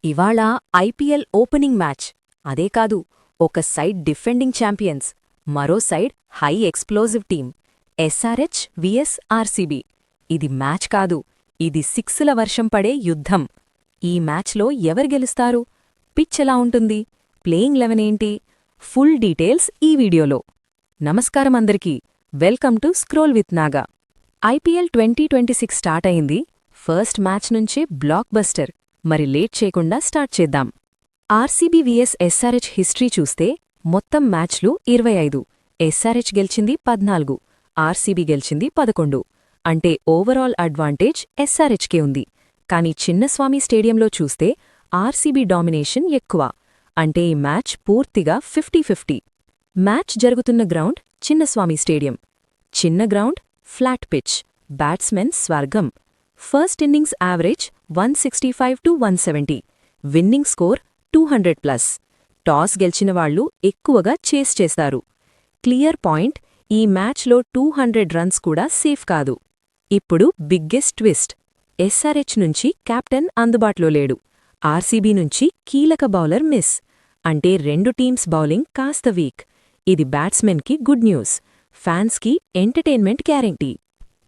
ఇవాళ IPL opening match. అదే కాదు, ఒక సైడ్ డిఫెండింగ్ ఛాంపియన్స్, మరో side high explosive team SRH VS RCB. ఇది మ్యాచ్ కాదు, ఇది సిక్స్ల వర్షం పడే యుద్ధం. ఈ మ్యాచ్లో ఎవరు గెలుస్తారు? పిచ్ ఎలా ఉంటుంది? ప్లేయింగ్ 11 ఏంటి? ఫుల్ డీటెయిల్స్ ఈ వీడియోలో. నమస్కారం అందరికీ, welcome to scroll with Naga. IPL 2026 start అయింది. ఫస్ట్ మ్యాచ్ నుంచే బ్లాక్ బస్టర్. మరి లేట్ చేయకుండా స్టార్ట్ చేద్దాం. ఆర్సీబీ విఎస్ ఎస్ఆర్హెచ్ హిస్టరీ చూస్తే మొత్తం మ్యాచ్లు 25. ఎస్ఆర్హెచ్ గెలిచింది 14, ఆర్సీబీ గెలిచింది 11. అంటే ఓవరాల్ అడ్వాంటేజ్ ఎస్ఆర్హెచ్కే ఉంది. కానీ చిన్నస్వామి స్టేడియంలో చూస్తే ఆర్సీబీ డామినేషన్ ఎక్కువ. అంటే ఈ మ్యాచ్ పూర్తిగా 50-50. మ్యాచ్ జరుగుతున్న గ్రౌండ్ చిన్నస్వామి స్టేడియం. చిన్న గ్రౌండ్, ఫ్లాట్ పిచ్, బ్యాట్స్మెన్ స్వర్గం. First innings average 165-170, winnowing score 200+. Toss గెలిచిన వాళ్లు ఎక్కువగా చేస్ చేస్తారు. క్లియర్ పాయింట్, ఈ మ్యాచ్లో 200 రన్స్ కూడా సేఫ్ కాదు. ఇప్పుడు బిగ్గెస్ట్ ట్విస్ట్, ఎస్ఆర్హెచ్ నుంచి కెప్టెన్ అందుబాటులో లేడు. ఆర్సీబీ నుంచి కీలక బౌలర్ మిస్. అంటే రెండు టీమ్స్ బౌలింగ్ కాస్త వీక్. ఇది బ్యాట్స్మెన్కి గుడ్ న్యూస్, ఫ్యాన్స్కి ఎంటర్టైన్మెంట్ గ్యారెంటీ.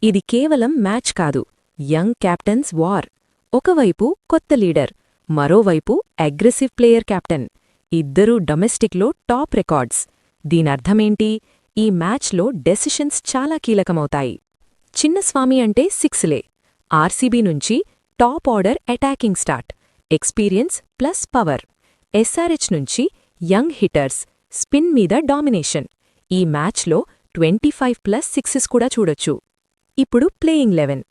ఇది కేవలం మ్యాచ్ కాదు, యంగ్ క్యాప్టెన్స్ వార్. ఒకవైపు కొత్త లీడర్, మరోవైపు అగ్రెసివ్ ప్లేయర్ కెప్టెన్. ఇద్దరూ డొమెస్టిక్లో టాప్ రికార్డ్స్. దీనర్థమేంటి? ఈ మ్యాచ్లో డెసిషన్స్ చాలా కీలకమవుతాయి. చిన్నస్వామి అంటే సిక్స్లే. ఆర్సీబీ నుంచి top order attacking start, experience plus power. SRH నుంచి యంగ్ హిట్టర్స్, స్పిన్ మీద డామినేషన్. ఈ మ్యాచ్లో 25+ సిక్సెస్ కూడా చూడొచ్చు. ఇప్పుడు ప్లేయింగ్ 11.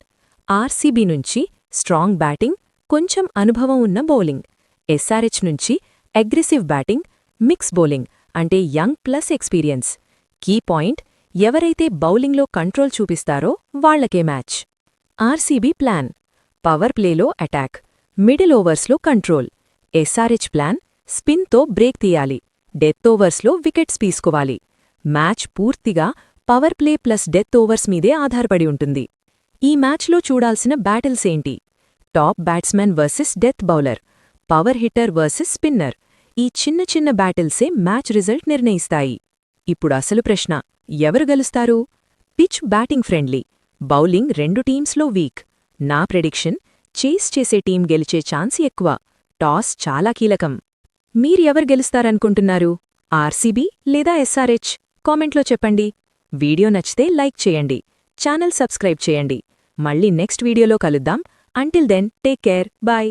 ఆర్సీబీ నుంచి స్ట్రాంగ్ బ్యాటింగ్, కొంచెం అనుభవం ఉన్న బౌలింగ్. ఎస్ఆర్హెచ్ నుంచి అగ్రెసివ్ బ్యాటింగ్, మిక్స్ బౌలింగ్, అంటే young plus experience. Key point, ఎవరైతే బౌలింగ్లో కంట్రోల్ చూపిస్తారో వాళ్లకే మ్యాచ్. ఆర్సీబీ ప్లాన్, పవర్ ప్లేలో అటాక్, మిడిల్ ఓవర్స్లో కంట్రోల్. ఎస్ఆర్హెచ్ ప్లాన్, స్పిన్తో బ్రేక్ తీయాలి, డెత్ ఓవర్స్లో వికెట్స్ తీసుకోవాలి. మ్యాచ్ పూర్తిగా power play plus death overs మీదే ఆధారపడి ఉంటుంది. ఈ మ్యాచ్లో చూడాల్సిన బ్యాటిల్స్ ఏంటి? Top batsmen versus death bowler, power hitter versus spinner. ఈ చిన్న చిన్న బ్యాటిల్సే మ్యాచ్ రిజల్ట్ నిర్ణయిస్తాయి. ఇప్పుడు అసలు ప్రశ్న, ఎవరు గెలుస్తారు? పిచ్ బ్యాటింగ్ ఫ్రెండ్లీ, బౌలింగ్ రెండు టీమ్స్లో వీక్. నా ప్రెడిక్షన్, చేస్ చేసే టీం గెలిచే ఛాన్స్ ఎక్కువ. టాస్ చాలా కీలకం. మీరెవరు గెలుస్తారనుకుంటున్నారు? ఆర్సీబీ లేదా ఎస్ఆర్హెచ్? కామెంట్లో చెప్పండి. వీడియో నచ్చితే లైక్ చేయండి, ఛానల్ సబ్స్క్రైబ్ చేయండి. మళ్ళీ నెక్స్ట్ వీడియోలో కలుద్దాం. Until then, take care, bye.